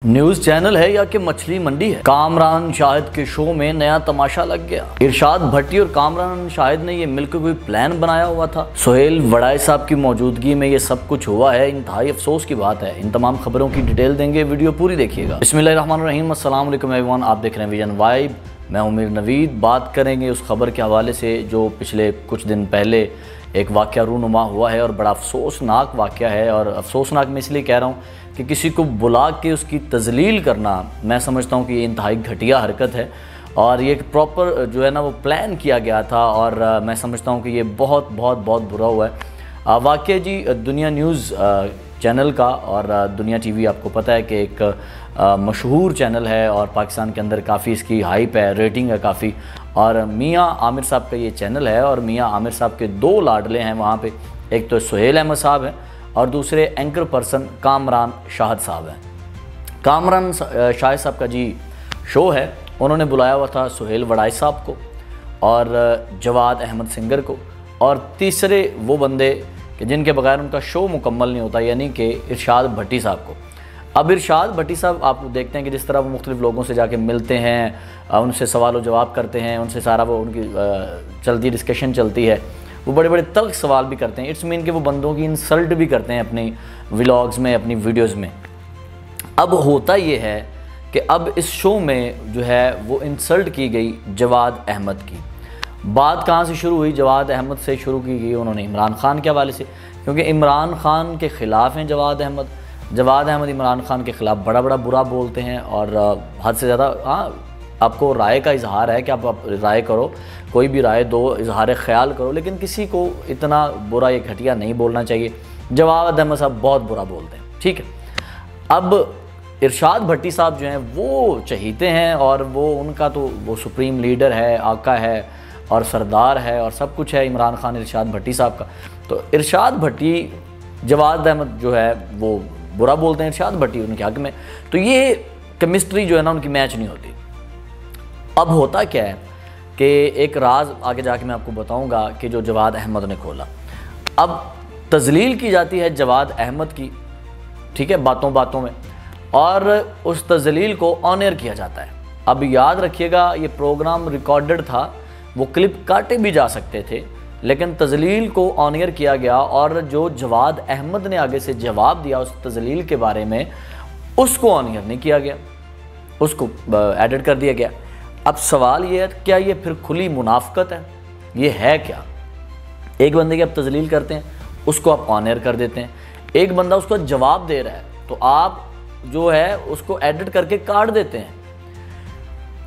News channel है या कि मछली मंडी है। कामरान शाहिद के शो में नया तमाशा लग गया। इरशाद भट्टी और कामरान शाहिद ने ये मिलकर कोई प्लान बनाया हुआ था। सोहेल वड़ाई साहब की मौजूदगी में ये सब कुछ हुआ है। इंतहाई अफसोस की बात है। इन तमाम खबरों की डिटेल देंगे, वीडियो पूरी देखिएगा। बिस्मिल्लाहिर्रहमानिर्रहीम, अस्सलाम वालेकुम एवरीवन, आप देख रहे हैं विजन वाइब। मैं उमीर नवीद। बात करेंगे उस खबर के हवाले से जो पिछले कुछ दिन पहले एक वाक़या रूनुमा हुआ है और बड़ा अफसोसनाक वाक़या है। और अफसोसनाक मैं इसलिए कह रहा हूँ कि किसी को बुला के उसकी तजलील करना, मैं समझता हूँ कि ये इंतहाई घटिया हरकत है और ये प्रॉपर जो है ना वो प्लान किया गया था। और मैं समझता हूँ कि ये बहुत बहुत बहुत बुरा हुआ है। वाक़या जी दुनिया न्यूज़ चैनल का, और दुनिया टीवी आपको पता है कि एक मशहूर चैनल है और पाकिस्तान के अंदर काफ़ी इसकी हाइप है, रेटिंग है काफ़ी। और मियाँ आमिर साहब का ये चैनल है और मियाँ आमिर साहब के दो लाडले हैं वहाँ पे। एक तो सोहेल अहमद साहब हैं और दूसरे एंकर पर्सन कामरान शाहिद साहब हैं। कामरान शाहिद साहब का जी शो है, उन्होंने बुलाया हुआ था सोहेल वड़ाई साहब को और जवाद अहमद सिंगर को और तीसरे वो बंदे कि जिनके बगैर उनका शो मुकम्मल नहीं होता, यानी कि इरशाद भट्टी साहब को। अब इरशाद भट्टी साहब आप देखते हैं कि जिस तरह वो मुख्तलिफ़ लोगों से जाके मिलते हैं, उनसे सवाल व जवाब करते हैं, उनसे सारा वो उनकी चलती डिस्कशन चलती है। वो बड़े बड़े तल्ख सवाल भी करते हैं। इट्स मीन कि वो बंदों की इंसल्ट भी करते हैं अपनी व्लॉग्स में, अपनी वीडियोज़ में। अब होता ये है कि अब इस शो में जो है वो इंसल्ट की गई जवाद अहमद की। बात कहाँ से शुरू हुई? जवाद अहमद से शुरू की गई उन्होंने इमरान खान के हवाले से, क्योंकि इमरान खान के ख़िलाफ़ हैं जवाद अहमद। जवाद अहमद इमरान खान के ख़िलाफ़ बड़ा बड़ा बुरा बोलते हैं और हद से ज़्यादा। हाँ, आपको राय का इजहार है कि आप राय करो, कोई भी राय दो, इजहार ख्याल करो, लेकिन किसी को इतना बुरा या घटिया नहीं बोलना चाहिए। जवाद अहमद साहब बहुत बुरा बोलते हैं, ठीक है। अब इरशाद भट्टी साहब जो हैं वो चहीते हैं और वो उनका तो वो सुप्रीम लीडर है, आका है और सरदार है और सब कुछ है इमरान खान इरशाद भट्टी साहब का। तो इरशाद भट्टी जवाद अहमद जो है वो बुरा बोलते हैं इरशाद भट्टी उनके हक़ में। तो ये केमिस्ट्री जो है ना उनकी मैच नहीं होती। अब होता क्या है कि एक राज आगे जाके मैं आपको बताऊंगा कि जो जवाद अहमद ने खोला। अब तजलील की जाती है जवाद अहमद की, ठीक है, बातों बातों में, और उस तजलील को ऑन एयर किया जाता है। अब याद रखिएगा ये प्रोग्राम रिकॉर्डेड था, वो क्लिप काटे भी जा सकते थे, लेकिन तजलील को ऑन एयर किया गया और जो जवाद अहमद ने आगे से जवाब दिया उस तजलील के बारे में, उसको ऑन एयर नहीं किया गया, उसको एडिट कर दिया गया। अब सवाल ये है, क्या ये फिर खुली मुनाफकत है? ये है क्या? एक बंदे की आप तजलील करते हैं, उसको आप ऑन एयर कर देते हैं। एक बंदा उसको जवाब दे रहा है तो आप जो है उसको एडिट करके काट देते हैं।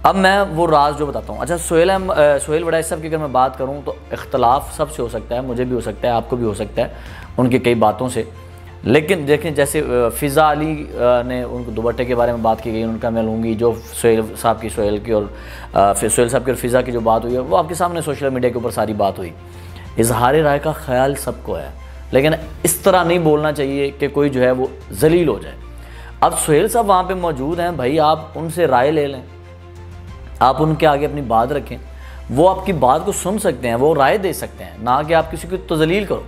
अब मैं वो राज जो बताता हूँ। अच्छा, सोहेल वड़ाई साहब की अगर मैं बात करूँ तो इख्तलाफ सबसे हो सकता है, मुझे भी हो सकता है, आपको भी हो सकता है उनकी कई बातों से। लेकिन देखें, जैसे फ़िज़ा अली ने उनको दुपट्टे के बारे में बात की गई, उनका मैं लूँगी जो सोहेल साहब की सोहेल की और सोहेल साहब की और फ़िज़ा की जो बात हुई है वो आपके सामने सोशल मीडिया के ऊपर सारी बात हुई। इजहार राय का ख्याल सबको है, लेकिन इस तरह नहीं बोलना चाहिए कि कोई जो है वो जलील हो जाए। अब सोहेल साहब वहाँ पर मौजूद हैं, भाई आप उनसे राय ले लें, आप उनके आगे अपनी बात रखें, वो आपकी बात को सुन सकते हैं, वो राय दे सकते हैं, ना कि आप किसी को तजलील करो।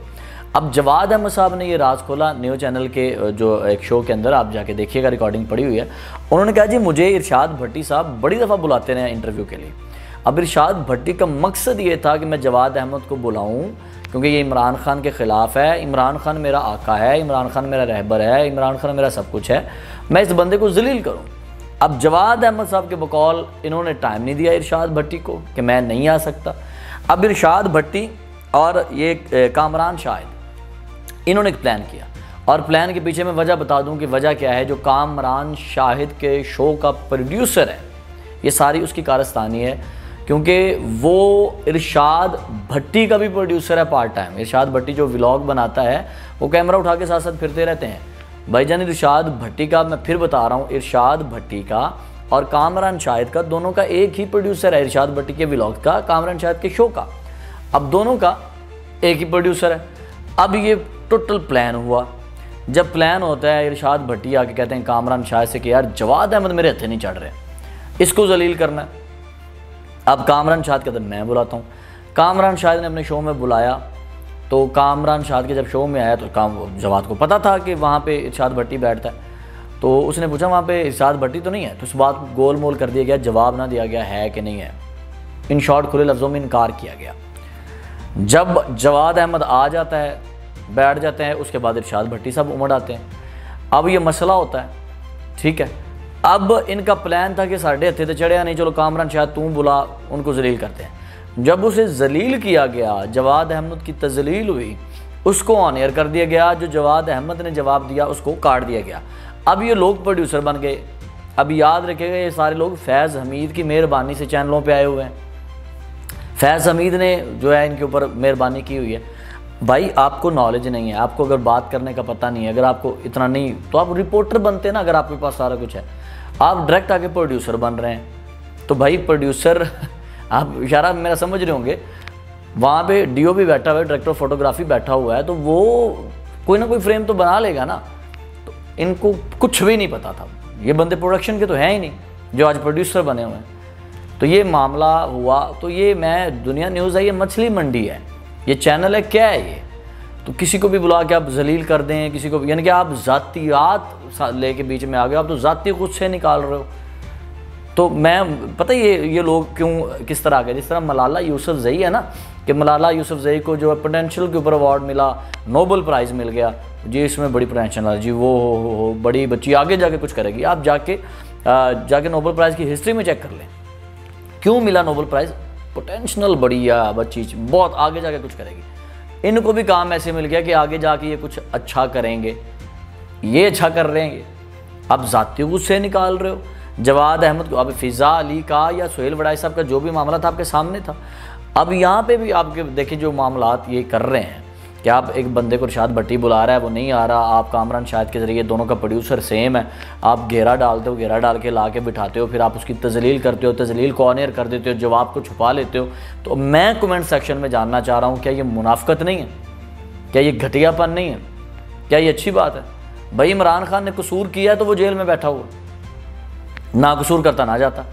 अब जवाद अहमद साहब ने ये राज खोला न्यूज़ चैनल के जो एक शो के अंदर, आप जाके देखिएगा, रिकॉर्डिंग पड़ी हुई है। उन्होंने कहा जी मुझे इरशाद भट्टी साहब बड़ी दफ़ा बुलाते रहे इंटरव्यू के लिए। अब इरशाद भट्टी का मकसद ये था कि मैं जवाद अहमद को बुलाऊँ क्योंकि ये इमरान खान के ख़िलाफ़ है, इमरान खान मेरा आका है, इमरान खान मेरा रहबर है, इमरान खान मेरा सब कुछ है, मैं इस बंदे को जलील करूँ। अब जवाद अहमद साहब के बकौल इन्होंने टाइम नहीं दिया इरशाद भट्टी को कि मैं नहीं आ सकता। अब इरशाद भट्टी और ये कामरान शाहिद इन्होंने एक प्लान किया, और प्लान के पीछे मैं वजह बता दूं कि वजह क्या है। जो कामरान शाहिद के शो का प्रोड्यूसर है, ये सारी उसकी कारस्तानी है, क्योंकि वो इरशाद भट्टी का भी प्रोड्यूसर है पार्ट टाइम। इरशाद भट्टी जो व्लॉग बनाता है वो कैमरा उठा के साथ साथ फिरते रहते हैं। भाईजान इरशाद भट्टी का, मैं फिर बता रहा हूँ, इरशाद भट्टी का और कामरान शाहिद का दोनों का एक ही प्रोड्यूसर है। इरशाद भट्टी के व्लॉग का, कामरान शाहिद के शो का, अब दोनों का एक ही प्रोड्यूसर है। अब ये टोटल प्लान हुआ। जब प्लान होता है, इरशाद भट्टी आके कहते हैं कामरान शाहिद से कि यार जवाद अहमद मेरे हथे नहीं चढ़ रहे, इसको जलील करना है। अब कामरान शाहिद कहते हैं मैं बुलाता हूँ। कामरान शाहिद ने अपने शो में बुलाया, तो कामरान शाहिद के जब शो में आया तो जवाद को पता था कि वहाँ पे इरशाद भट्टी बैठता है, तो उसने पूछा वहाँ पे इरशाद भट्टी तो नहीं है, तो उस बात को गोल मोल कर दिया गया, जवाब ना दिया गया है कि नहीं है। इन शॉर्ट खुले लफ्ज़ों में इनकार किया गया। जब जवाद अहमद आ जाता है, बैठ जाते हैं, उसके बाद इरशाद भट्टी साहब उमड़ आते हैं। अब ये मसला होता है, ठीक है। अब इनका प्लान था कि साढ़े हथे तो चढ़िया नहीं, चलो कामरान शायद तू बुला, उनको जलील करते हैं। जब उसे जलील किया गया, जवाद अहमद की तजलील हुई, उसको ऑन एयर कर दिया गया। जो जवाद अहमद ने जवाब दिया उसको काट दिया गया। अब ये लोग प्रोड्यूसर बन गए। अब याद रखिएगा, ये सारे लोग फैज़ हमीद की मेहरबानी से चैनलों पे आए हुए हैं। फैज़ हमीद ने जो है इनके ऊपर मेहरबानी की हुई है। भाई आपको नॉलेज नहीं है, आपको अगर बात करने का पता नहीं है, अगर आपको इतना नहीं, तो आप रिपोर्टर बनते ना। अगर आपके पास सारा कुछ है, आप डायरेक्ट आके प्रोड्यूसर बन रहे हैं, तो भाई प्रोड्यूसर आप इशारा मेरा समझ रहे होंगे, वहाँ पे डीओपी बैठा हुआ है, डायरेक्टर ऑफ फोटोग्राफी बैठा हुआ है, तो वो कोई ना कोई फ्रेम तो बना लेगा ना। तो इनको कुछ भी नहीं पता था, ये बंदे प्रोडक्शन के तो हैं ही नहीं जो आज प्रोड्यूसर बने हुए हैं। तो ये मामला हुआ। तो ये मैं दुनिया न्यूज़ है, ये मछली मंडी है, ये चैनल है, क्या है ये? तो किसी को भी बुला के आप जलील कर दें, किसी को, यानी कि आप ज़ातियात लेके बीच में आ गए, आप तो ज़ाती गुस्से निकाल रहे हो। तो मैं पता ये लोग क्यों किस तरह आ गए, जिस तरह मलाला यूसुफजई है ना, कि मलाला यूसुफजई को जो है पोटेंशियल के ऊपर अवार्ड मिला, नोबेल प्राइज़ मिल गया जी, इसमें बड़ी पोटेंशियल है जी, वो हो बड़ी बच्ची आगे जाके कुछ करेगी। आप जाके नोबेल प्राइज़ की हिस्ट्री में चेक कर लें, क्यों मिला नोबेल प्राइज़? पोटेंशियल बड़ी है बच्ची, बहुत आगे जाके कुछ करेगी। इनको भी काम ऐसे मिल गया कि आगे जाके ये कुछ अच्छा करेंगे, ये अच्छा कर रहे हैं। अब ज़ाती गुस्से निकाल रहे हो जवाद अहमद को। अब फ़िज़ा अली का या सोहेल वड़ाई साहब का जो भी मामला था आपके सामने था। अब यहाँ पे भी आपके देखिए जो मामलात ये कर रहे हैं कि आप एक बंदे को इरशाद भट्टी बुला रहा है, वो नहीं आ रहा, आप कामरान शाहिद के ज़रिए, दोनों का प्रोड्यूसर सेम है, आप घेरा डालते हो, घेरा डाल के ला के बिठाते हो, फिर आप उसकी तजलील करते हो, तजलील को ऑन एयर कर देते हो, जवाब को छुपा लेते हो। तो मैं कमेंट सेक्शन में जानना चाह रहा हूँ, क्या ये मुनाफकत नहीं है? क्या ये घटियापन नहीं है? क्या ये अच्छी बात है? भाई इमरान खान ने कसूर किया है तो वो जेल में बैठा हुआ, ना कसूर करता ना जाता।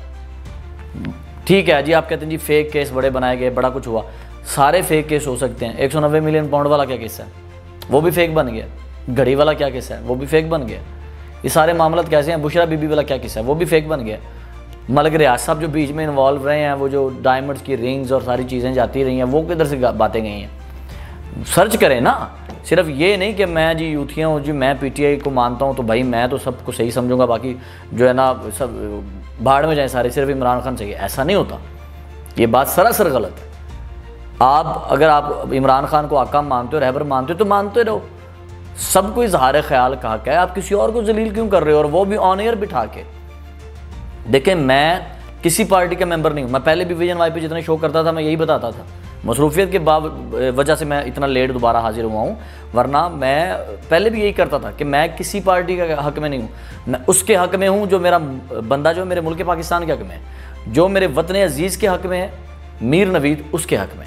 ठीक है जी, आप कहते हैं जी फेक केस बड़े बनाए गए, बड़ा कुछ हुआ, सारे फेक केस हो सकते हैं। 190 मिलियन पाउंड वाला क्या केस है, वो भी फेक बन गया। घड़ी वाला क्या केस है, वो भी फेक बन गया। ये सारे मामला कैसे हैं? बुशरा बीबी वाला क्या केस है, वो भी फेक बन गया। मलिक रियाज साहब जो बीच में इन्वॉल्व रहे हैं, वो जो डायमंड्स की रिंग्स और सारी चीज़ें जाती रही हैं, वो किधर से बातें गई हैं? सर्च करें ना। सिर्फ ये नहीं कि मैं जी यूथिया हूँ जी, मैं पीटीआई को मानता हूँ तो भाई मैं तो सबको सही समझूंगा, बाकी जो है ना सब भाड़ में जाए सारे, सिर्फ इमरान खान चाहिए, ऐसा नहीं होता। ये बात सरासर गलत है। अगर आप इमरान खान को आका मानते हो, रहबर मानते हो, तो मानते रहो। सबको इजहार ख्याल का हक है, आप किसी और को जलील क्यों कर रहे हो? और वो भी ऑन एयर बिठा के। देखें, मैं किसी पार्टी का मेंबर नहीं हूँ। मैं पहले भी विजन वाई पे जितने शो करता था मैं यही बताता था। मसरूफियत के वजह से मैं इतना लेट दोबारा हाजिर हुआ हूँ, वरना मैं पहले भी यही करता था कि मैं किसी पार्टी का हक में नहीं हूँ। मैं उसके हक में हूँ जो मेरा बंदा जो मेरे मुल्क पाकिस्तान के हक में है, जो मेरे वतन अजीज़ के हक में है, मीर नवीद उसके हक में।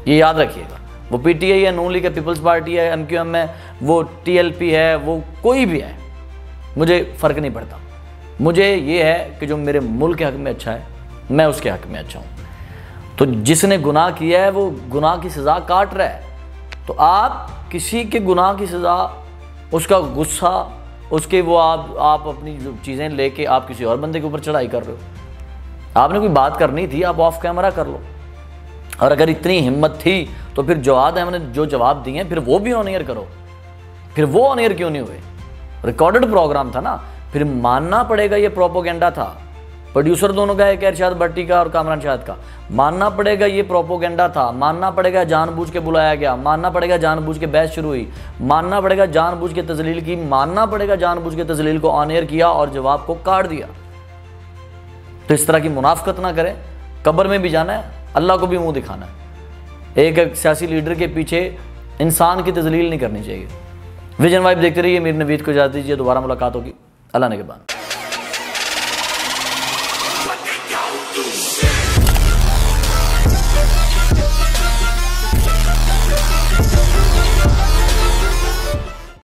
ये याद रखिएगा। वो पीटीआई है, नून लीग है, पीपल्स पार्टी है, एमक्यूएम है, वो टीएलपी है, वो कोई भी है, मुझे फ़र्क नहीं पड़ता। मुझे ये है कि जो मेरे मुल्क के हक में अच्छा है, मैं उसके हक में अच्छा हूँ। तो जिसने गुनाह किया है वो गुनाह की सज़ा काट रहा है। तो आप किसी के गुनाह की सज़ा, उसका गुस्सा, उसके वो आप अपनी जो चीज़ें लेके आप किसी और बंदे के ऊपर चढ़ाई कर रहे हो। आपने कोई बात करनी थी, आप ऑफ कैमरा कर लो। और अगर इतनी हिम्मत थी तो फिर जवाद अहमद ने जो जवाब दिए फिर वो भी ऑन एयर करो। फिर वो ऑन एयर क्यों नहीं हुए? रिकॉर्डेड प्रोग्राम था ना। फिर मानना पड़ेगा ये प्रोपोगेंडा था। प्रोड्यूसर दोनों का एक इरशाद भट्टी का और कामरान शाहिद का। मानना पड़ेगा ये प्रोपोगेंडा था। मानना पड़ेगा जानबूझ के बुलाया गया। मानना पड़ेगा जानबूझ के बहस शुरू हुई। मानना पड़ेगा जानबूझ के तजलील की। मानना पड़ेगा जानबूझ के तजलील को ऑन एयर किया और जवाब को काट दिया। तो इस तरह की मुनाफकत ना करें। कब्र में भी जाना है, अल्लाह को भी मुंह दिखाना है। एक सियासी लीडर के पीछे इंसान की तजलील नहीं करनी चाहिए। विजन वाइब देखते रहिए। मीर नवीद को इजाज़त दीजिए। दोबारा मुलाकात होगी। अल्लाह ने के बाद।